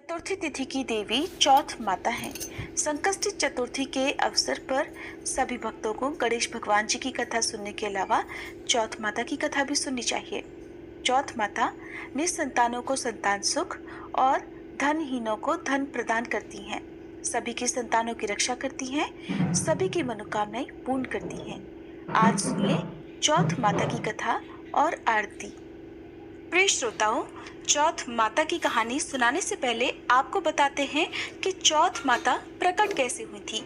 चतुर्थी तिथि की देवी चौथ माता है। संकष्टी चतुर्थी के अवसर पर सभी भक्तों को गणेश भगवान जी की कथा सुनने के अलावा चौथ माता की कथा भी सुननी चाहिए। चौथ माता निसंतानों को संतान सुख और धनहीनों को धन प्रदान करती हैं। सभी की संतानों की रक्षा करती हैं, सभी की मनोकामनाएं पूर्ण करती हैं। आज सुनिए चौथ माता की कथा और आरती। प्रिय श्रोताओं, चौथ माता की कहानी सुनाने से पहले आपको बताते हैं कि चौथ माता प्रकट कैसे हुई थी।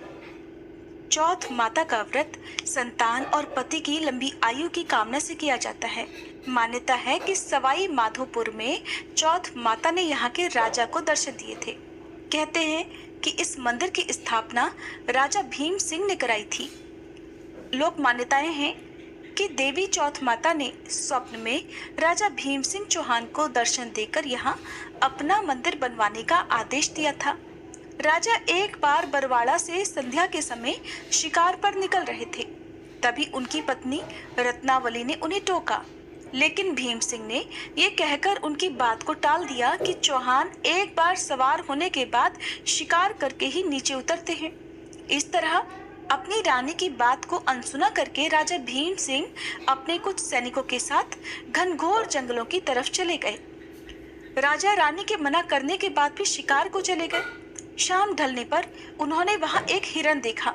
चौथ माता का व्रत संतान और पति की लंबी आयु की कामना से किया जाता है। मान्यता है कि सवाई माधोपुर में चौथ माता ने यहाँ के राजा को दर्शन दिए थे। कहते हैं कि इस मंदिर की स्थापना राजा भीम सिंह ने कराई थी। लोक मान्यताएं हैं कि देवी चौथ माता ने स्वप्न में राजा भीम सिंह चौहान को दर्शन देकर यहाँ अपना मंदिर बनवाने का आदेश दिया था। राजा एक बार बरवाड़ा से संध्या के समय शिकार पर निकल रहे थे। तभी उनकी पत्नी रत्नावली ने उन्हें टोका, लेकिन भीम सिंह ने ये कहकर उनकी बात को टाल दिया कि चौहान एक बार सवार होने के बाद शिकार करके ही नीचे उतरते हैं। इस तरह अपनी रानी की बात को अनसुना करके राजा भीम सिंह अपने कुछ सैनिकों के साथ घनघोर जंगलों की तरफ चले गए। राजा रानी के मना करने के बाद भी शिकार को चले गए। शाम ढलने पर उन्होंने वहां एक हिरन देखा।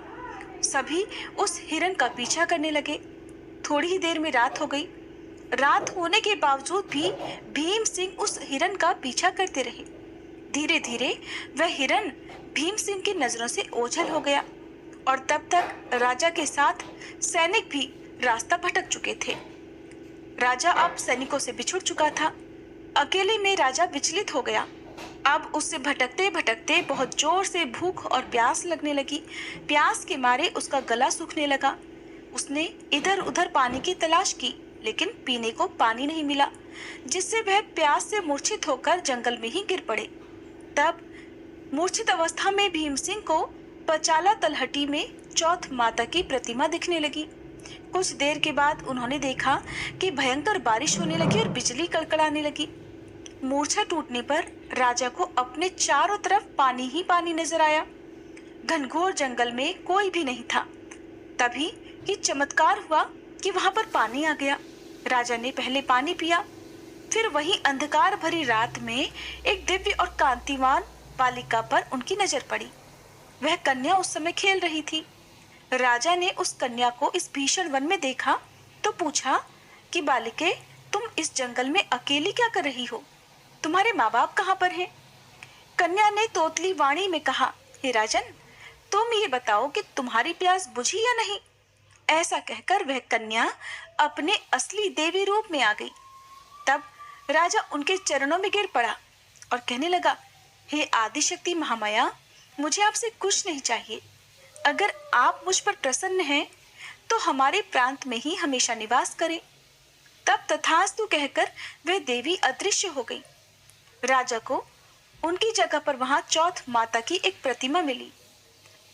सभी उस हिरन का पीछा करने लगे। थोड़ी ही देर में रात हो गई। रात होने के बावजूद भी भीम सिंह उस हिरन का पीछा करते रहे। धीरे धीरे वह हिरन भीम सिंह की नजरों से ओझल हो गया और तब तक राजा के साथ सैनिक भी रास्ता भटक चुके थे। राजा अब सैनिकों से बिछुड़ चुका था। अकेले में राजा विचलित हो गया। अब उससे भटकते भटकते बहुत जोर से भूख और प्यास लगने लगी। प्यास के मारे उसका गला सूखने लगा। उसने इधर उधर पानी की तलाश की, लेकिन पीने को पानी नहीं मिला, जिससे वह प्यास से मूर्छित होकर जंगल में ही गिर पड़े। तब मूर्छित अवस्था में भीम सिंह को पचाला तलहटी में चौथ माता की प्रतिमा दिखने लगी। कुछ देर के बाद उन्होंने देखा कि भयंकर बारिश होने लगी और बिजली कड़कड़ाने लगी। मूर्छा टूटने पर राजा को अपने चारों तरफ पानी ही पानी नजर आया। घनघोर जंगल में कोई भी नहीं था। तभी ये चमत्कार हुआ कि वहां पर पानी आ गया। राजा ने पहले पानी पिया, फिर वही अंधकार भरी रात में एक दिव्य और कांतिवान बालिका पर उनकी नजर पड़ी। वह कन्या उस समय खेल रही थी। राजा ने उस कन्या को इस भीषण वन में देखा तो पूछा कि बालिके, तुम इस जंगल में अकेली क्या कर रही हो? तुम्हारे माँ बाप कहाँ पर हैं? कन्या ने तोतली वाणी में कहा, हे राजन, तुम ये बताओ कि तुम्हारी प्यास बुझी या नहीं? ऐसा कहकर वह कन्या अपने असली देवी रूप में आ गई। तब राजा उनके चरणों में गिर पड़ा और कहने लगा, हे आदिशक्ति महामाया, मुझे आपसे कुछ नहीं चाहिए। अगर आप मुझ पर प्रसन्न हैं तो हमारे प्रांत में ही हमेशा निवास करें। तब तथास्तु कहकर वह देवी अदृश्य हो गई। राजा को उनकी जगह पर वहां चौथ माता की एक प्रतिमा मिली।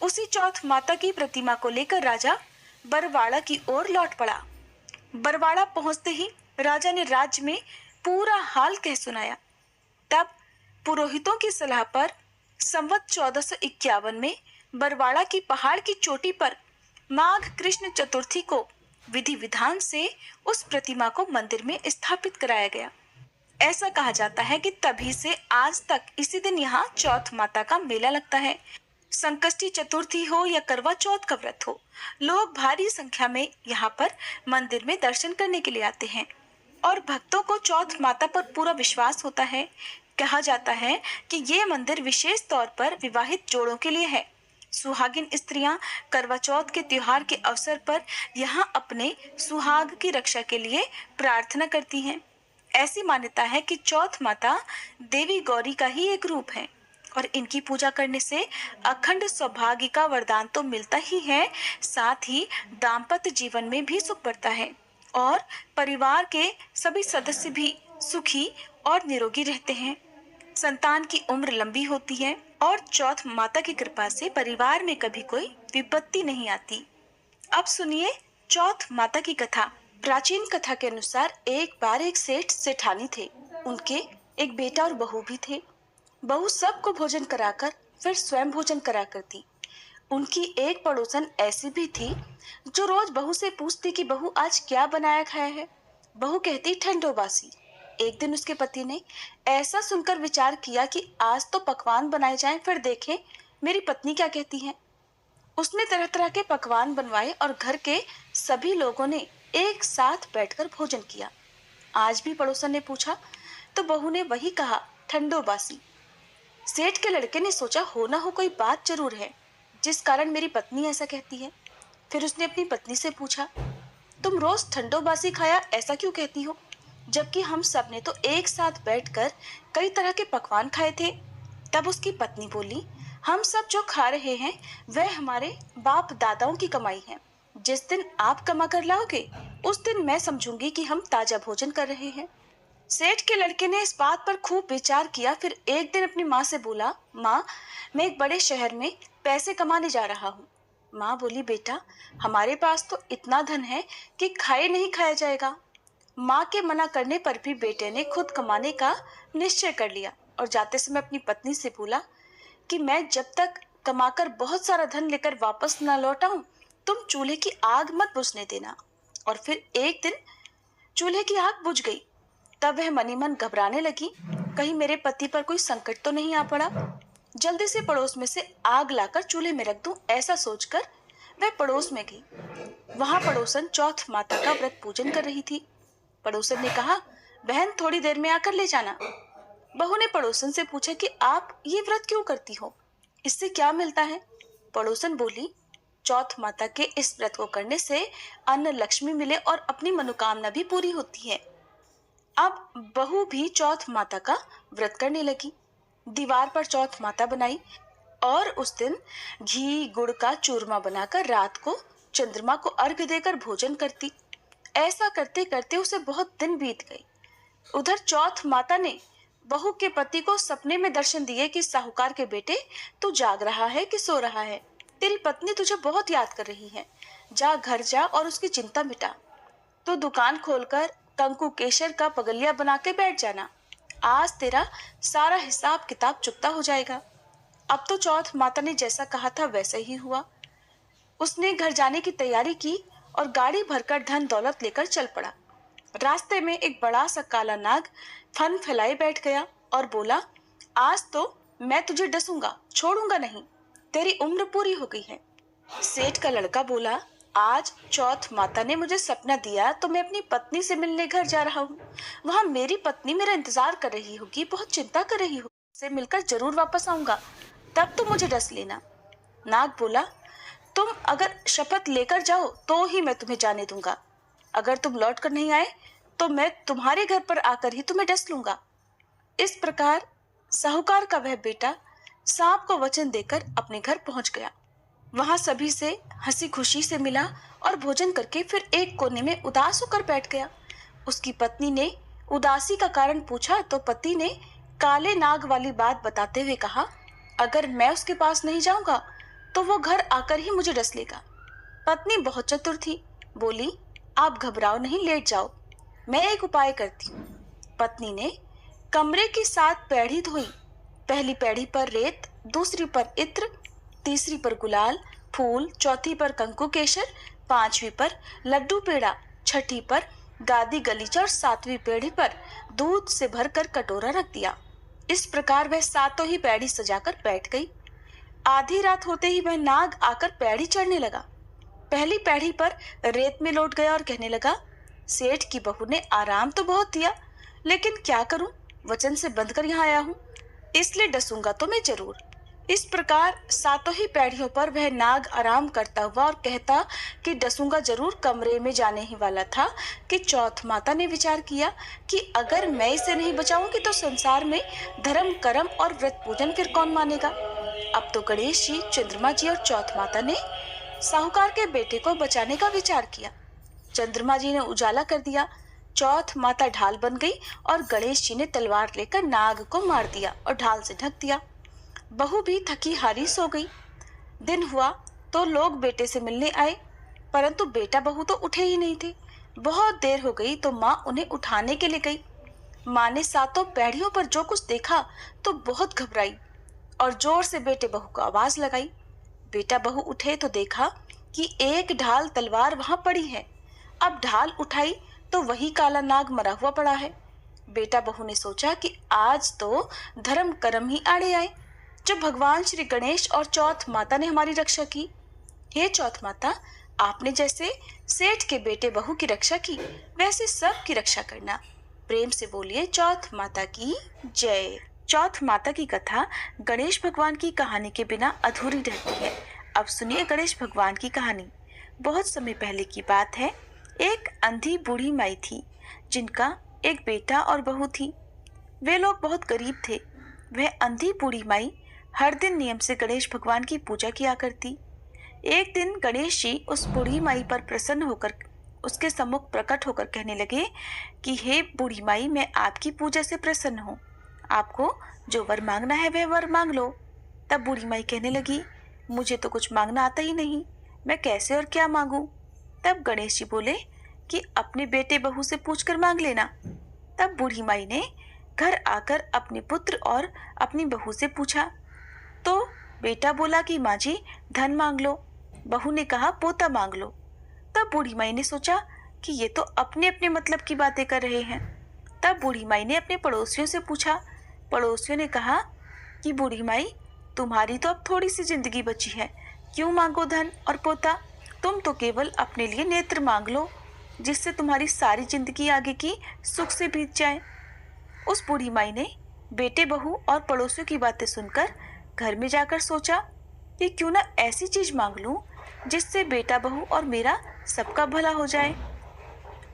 उसी चौथ माता की प्रतिमा को लेकर राजा बरवाड़ा की ओर लौट पड़ा। बरवाड़ा पहुंचते ही राजा ने राज्य में पूरा हाल कह सुनाया। तब पुरोहितों की सलाह पर संवत 1451 में बरवाड़ा की पहाड़ की चोटी पर माघ कृष्ण चतुर्थी को विधि विधान से उस प्रतिमा को मंदिर में स्थापित कराया गया। ऐसा कहा जाता है कि तभी से आज तक इसी दिन यहाँ चौथ माता का मेला लगता है। संकष्टी चतुर्थी हो या करवा चौथ का व्रत हो, लोग भारी संख्या में यहाँ पर मंदिर में दर्शन करने के लिए आते हैं और भक्तों को चौथ माता पर पूरा विश्वास होता है। कहा जाता है कि ये मंदिर विशेष तौर पर विवाहित जोड़ों के लिए है। सुहागिन स्त्रियां करवा चौथ के त्योहार के अवसर पर यहाँ अपने सुहाग की रक्षा के लिए प्रार्थना करती हैं। ऐसी मान्यता है कि चौथ माता देवी गौरी का ही एक रूप है और इनकी पूजा करने से अखंड सौभाग्य का वरदान तो मिलता ही है, साथ ही दाम्पत्य जीवन में भी सुख बढ़ता है और परिवार के सभी सदस्य भी सुखी और निरोगी रहते हैं। संतान की उम्र लंबी होती है और चौथ माता की कृपा से परिवार में कभी कोई विपत्ति नहीं आती। अब सुनिए चौथ माता की कथा। प्राचीन कथा के अनुसार एक बार एक सेठ सेठानी थे। उनके एक बेटा और बहू भी थे। बहू सबको भोजन कराकर फिर स्वयं भोजन करा करती। उनकी एक पड़ोसन ऐसी भी थी जो रोज बहू से पूछती कि बहू आज क्या बनाया खाया है। बहू कहती ठंडो बासी। एक दिन उसके पति ने ऐसा सुनकर विचार किया कि आज तो पकवान बनाए जाएं, फिर देखें मेरी पत्नी क्या कहती है। उसने तरह तरह के पकवान बनवाए और घर के सभी लोगों ने एक साथ बैठकर भोजन किया। आज भी पड़ोसन ने पूछा तो बहू ने वही कहा, ठंडो बासी। सेठ के लड़के ने सोचा हो ना हो कोई बात जरूर है जिस कारण मेरी पत्नी ऐसा कहती है। फिर उसने अपनी पत्नी से पूछा, तुम रोज ठंडो बासी खाया ऐसा क्यों कहती हो, जबकि हम सब ने तो एक साथ बैठकर कई तरह के पकवान खाए थे। तब उसकी पत्नी बोली, हम सब जो खा रहे हैं वह हमारे बाप दादाओं की कमाई है। जिस दिन आप कमा कर लाओगे उस दिन मैं समझूंगी कि हम ताजा भोजन कर रहे हैं। सेठ के लड़के ने इस बात पर खूब विचार किया। फिर एक दिन अपनी माँ से बोला, माँ मैं एक बड़े शहर में पैसे कमाने जा रहा हूँ। माँ बोली, बेटा हमारे पास तो इतना धन है कि खाए नहीं खाया जाएगा। माँ के मना करने पर भी बेटे ने खुद कमाने का निश्चय कर लिया और जाते समय अपनी पत्नी से बोला कि मैं जब तक कमाकर बहुत सारा धन लेकर वापस न लौटा हूं, तुम चूल्हे की आग मत बुझने देना। और फिर एक दिन चूल्हे की आग बुझ गई। तब वह मनी मन घबराने लगी, कहीं मेरे पति पर कोई संकट तो नहीं आ पड़ा। जल्दी से पड़ोस में से आग लाकर चूल्हे में रख दूं, ऐसा सोचकर वह पड़ोस में गई। वहां पड़ोसन चौथ माता का व्रत पूजन कर रही थी। पड़ोसन ने कहा, बहन थोड़ी देर में आकर ले जाना। बहू ने पड़ोसन से पूछा कि आप ये व्रत क्यों करती हो, इससे क्या मिलता है। पड़ोसन बोली, चौथ माता के इस व्रत को करने से अन्न लक्ष्मी मिले और अपनी मनोकामना भी पूरी होती है। अब बहू भी चौथ माता का व्रत करने लगी। दीवार पर चौथ माता बनाई और उस दिन घी गुड़ का चूरमा बनाकर रात को चंद्रमा को अर्घ्य देकर भोजन करती। ऐसा करते करते उसे बहुत दिन बीत गए। उधर चौथ माता ने बहू के पति को सपने में दर्शन दिए कि साहूकार के बेटे तू जाग रहा है कि सो रहा है, तेरी पत्नी तुझे बहुत याद कर रही है, जा घर जा और उसकी चिंता मिटा। तो दुकान खोलकर कंकु केशर का पगलिया बना के बैठ जाना, आज तेरा सारा हिसाब किताब चुकता हो जाएगा। अब तो चौथ माता ने जैसा कहा था वैसा ही हुआ। उसने घर जाने की तैयारी की और गाड़ी भरकर धन दौलत लेकर चल पड़ा। रास्ते में एक बड़ा सा काला नाग फन फैलाए बैठ गया और बोला, आज तो मैं तुझे डसूंगा, छोड़ूंगा नहीं, तेरी उम्र पूरी हो गई है। सेठ का लड़का बोला, आज चौथ माता ने मुझे सपना दिया तो मैं अपनी पत्नी से मिलने घर जा रहा हूँ। वहां मेरी पत्नी मेरा इंतजार कर रही होगी, बहुत चिंता कर रही होगी, से मिलकर जरूर वापस आऊंगा, तब तो मुझे डस लेना। नाग बोला, तुम अगर शपथ लेकर जाओ तो ही मैं तुम्हें जाने दूंगा, अगर तुम लौट कर नहीं आए तो मैं तुम्हारे घर पर आकर ही तुम्हें डस लूंगा। इस प्रकार साहूकार का वह बेटा सांप को वचन देकर अपने घर पहुंच गया। वहां सभी से हंसी खुशी से मिला और भोजन करके फिर एक कोने में उदास होकर बैठ गया। उसकी पत्नी ने उदासी का कारण पूछा तो पति ने काले नाग वाली बात बताते हुए कहा, अगर मैं उसके पास नहीं जाऊंगा तो वो घर आकर ही मुझे डस लेगा। पत्नी बहुत चतुर थी, बोली, आप घबराओ नहीं, लेट जाओ, मैं एक उपाय करती हूँ। पत्नी ने कमरे की 7 पैड़ी धोई। पहली पैड़ी पर रेत, दूसरी पर इत्र, तीसरी पर गुलाल फूल, चौथी पर कंकु केशर, 5वीं पर लड्डू पेड़ा, 6ठी पर गादी गलीचा और 7वीं पैड़ी पर दूध से भरकर कटोरा रख दिया। इस प्रकार वह 7 ही पैड़ी सजाकर बैठ गई। आधी रात होते ही वह नाग आकर पैड़ी चढ़ने लगा। पहली पैड़ी पर रेत में लौट गया और कहने लगा, सेठ की बहू ने आराम तो बहुत दिया, लेकिन क्या करूं, वचन से बंध कर यहाँ आया हूं, इसलिए डसूंगा तो मैं जरूर। इस प्रकार 7 ही पैड़ियों पर वह नाग आराम करता हुआ और कहता कि डसूंगा जरूर कमरे में जाने ही वाला था कि चौथ माता ने विचार किया कि अगर मैं इसे नहीं बचाऊंगी तो संसार में धर्म कर्म और व्रत पूजन फिर कौन मानेगा। अब तो गणेश जी, चंद्रमा जी और चौथ माता ने साहूकार के बेटे को बचाने का विचार किया। चंद्रमा जी ने उजाला कर दिया, चौथ माता ढाल बन गई और गणेश जी ने तलवार लेकर नाग को मार दिया और ढाल से ढक दिया। बहू भी थकी हारी सो गई। दिन हुआ तो लोग बेटे से मिलने आए, परंतु बेटा बहू तो उठे ही नहीं थे। बहुत देर हो गई तो माँ उन्हें उठाने के लिए गई। माँ ने सातों पैड़ियों पर जो कुछ देखा तो बहुत घबराई और जोर से बेटे बहू को आवाज लगाई। बेटा बहू उठे तो देखा कि एक ढाल तलवार वहां पड़ी है। अब ढाल उठाई तो वही काला नाग मरा हुआ पड़ा है। बेटा बहू ने सोचा कि आज तो धर्म कर्म ही आड़े आए, जो भगवान श्री गणेश और चौथ माता ने हमारी रक्षा की। हे चौथ माता, आपने जैसे सेठ के बेटे बहू की रक्षा की, वैसे सब की रक्षा करना। प्रेम से बोलिए चौथ माता की जय। चौथ माता की कथा गणेश भगवान की कहानी के बिना अधूरी रहती है। अब सुनिए गणेश भगवान की कहानी। बहुत समय पहले की बात है। एक अंधी बूढ़ी माई थी, जिनका एक बेटा और बहू थी। वे लोग बहुत गरीब थे। वह अंधी बूढ़ी माई हर दिन नियम से गणेश भगवान की पूजा किया करती। एक दिन गणेश जी उस बूढ़ी माई पर प्रसन्न होकर उसके सम्मुख प्रकट होकर कहने लगे कि हे बूढ़ी माई, मैं आपकी पूजा से प्रसन्न हूँ। आपको जो वर मांगना है वह वर मांग लो। तब बूढ़ी माई कहने लगी, मुझे तो कुछ मांगना आता ही नहीं, मैं कैसे और क्या मांगू। तब गणेश जी बोले कि अपने बेटे बहू से पूछकर मांग लेना। तब बूढ़ी माई ने घर आकर अपने पुत्र और अपनी बहू से पूछा तो बेटा बोला कि माँ जी धन मांग लो। बहू ने कहा पोता मांग लो। तब बूढ़ी माई ने सोचा कि ये तो अपने अपने मतलब की बातें कर रहे हैं। तब बूढ़ी माई ने अपने पड़ोसियों से पूछा। पड़ोसियों ने कहा कि बूढ़ी माई, तुम्हारी तो अब थोड़ी सी जिंदगी बची है, क्यों मांगो धन और पोता। तुम तो केवल अपने लिए नेत्र मांग लो, जिससे तुम्हारी सारी जिंदगी आगे की सुख से बीत जाए। उस बूढ़ी माई ने बेटे बहू और पड़ोसियों की बातें सुनकर घर में जाकर सोचा कि क्यों ना ऐसी चीज मांग लूं जिससे बेटा बहू और मेरा सबका भला हो जाए।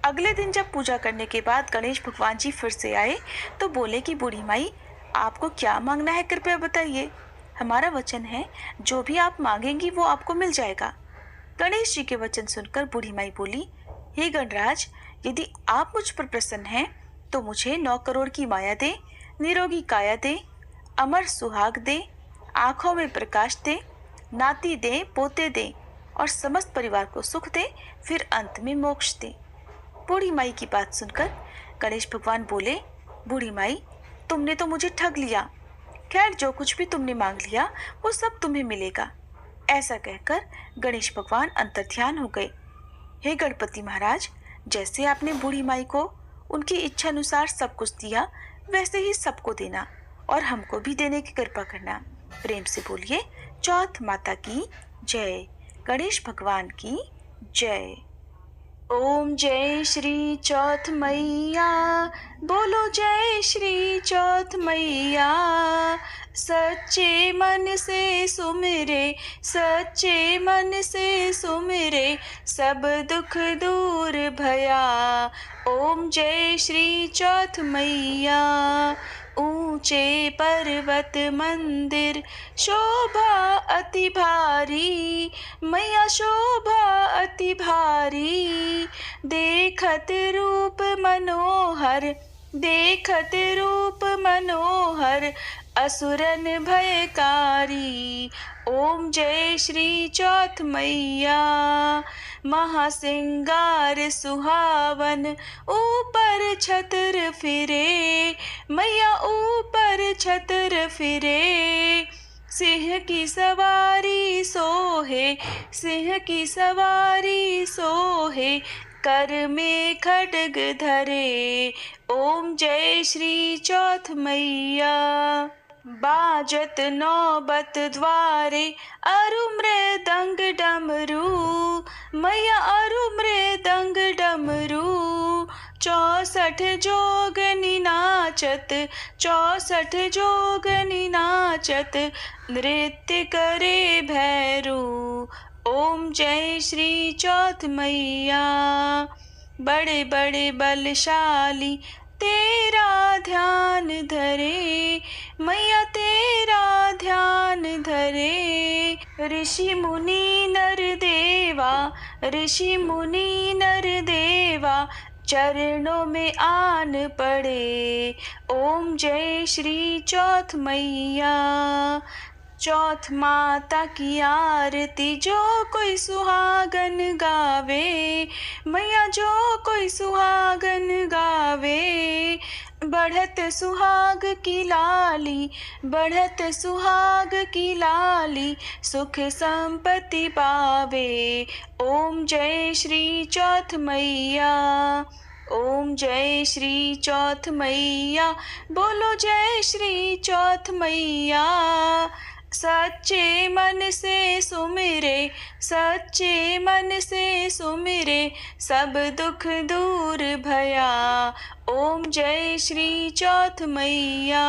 अगले दिन जब पूजा करने के बाद गणेश भगवान जी फिर से आए तो बोले कि बूढ़ी माई, आपको क्या मांगना है कृपया बताइए। हमारा वचन है जो भी आप मांगेंगी वो आपको मिल जाएगा। गणेश जी के वचन सुनकर बूढ़ी माई बोली, हे गणराज, यदि आप मुझ पर प्रसन्न हैं तो मुझे 9 करोड़ की माया दे, निरोगी काया दे, अमर सुहाग दे, आंखों में प्रकाश दे, नाती दे, पोते दे और समस्त परिवार को सुख दे, फिर अंत में मोक्ष दे। बूढ़ी माई की बात सुनकर गणेश भगवान बोले, बूढ़ी माई, तुमने तो मुझे ठग लिया। खैर, जो कुछ भी तुमने मांग लिया वो सब तुम्हें मिलेगा। ऐसा कहकर गणेश भगवान अंतर्ध्यान हो गए। हे गणपति महाराज, जैसे आपने बूढ़ी माई को उनकी इच्छा अनुसार सब कुछ दिया, वैसे ही सबको देना और हमको भी देने की कृपा करना। प्रेम से बोलिए चौथ माता की जय। गणेश भगवान की जय। ओम जय श्री चौथ मैया, बोलो जय श्री चौथ मैया। सच्चे मन से सुमिरे, सच्चे मन से सुमिरे, सब दुख दूर भया। ओम जय श्री चौथ मैया। ऊंचे पर्वत मंदिर शोभा अति भारी, मैया शोभा अति भारी। देखत रूप मनोहर, देखत रूप मनोहर, असुरन भयकारी। ओम जय श्री चौथ मैया। महासिंगार सुहावन, ऊपर छतर फिरे, मैया ऊपर छतर फिरे। सिंह की सवारी सोहे, सिंह की सवारी सोहे, कर में खड्ग धरे। ओम जय श्री चौथ मैया। बाजत नौबत द्वारे, अरु मृदंग डमरू, मैया अरु मृदंग डमरू। 64 जोगनी नाचत, 64 जोगनी नाचत, नृत्य करे भैरू। ओम जय श्री चौथ मैया। बड़े बड़े बलशाली तेरा ध्यान धरे, मैया तेरा ध्यान धरे। ऋषि मुनि नर देवा, ऋषि मुनि नर देवा, चरणों में आन पड़े। ओम जय श्री चौथ मैया। चौथ माता की आरती जो कोई सुहागन गावे, मैया जो कोई सुहागन गावे। बढ़त सुहाग की लाली, बढ़त सुहाग की लाली, सुख संपत्ति पावे। ओम जय श्री चौथ मैया, ओम जय श्री चौथ मैया, बोलो जय श्री चौथ मैया। सच्चे मन से सुमिरे, सच्चे मन से सुमिरे, सब दुख दूर भया। ओम जय श्री चौथ मैया।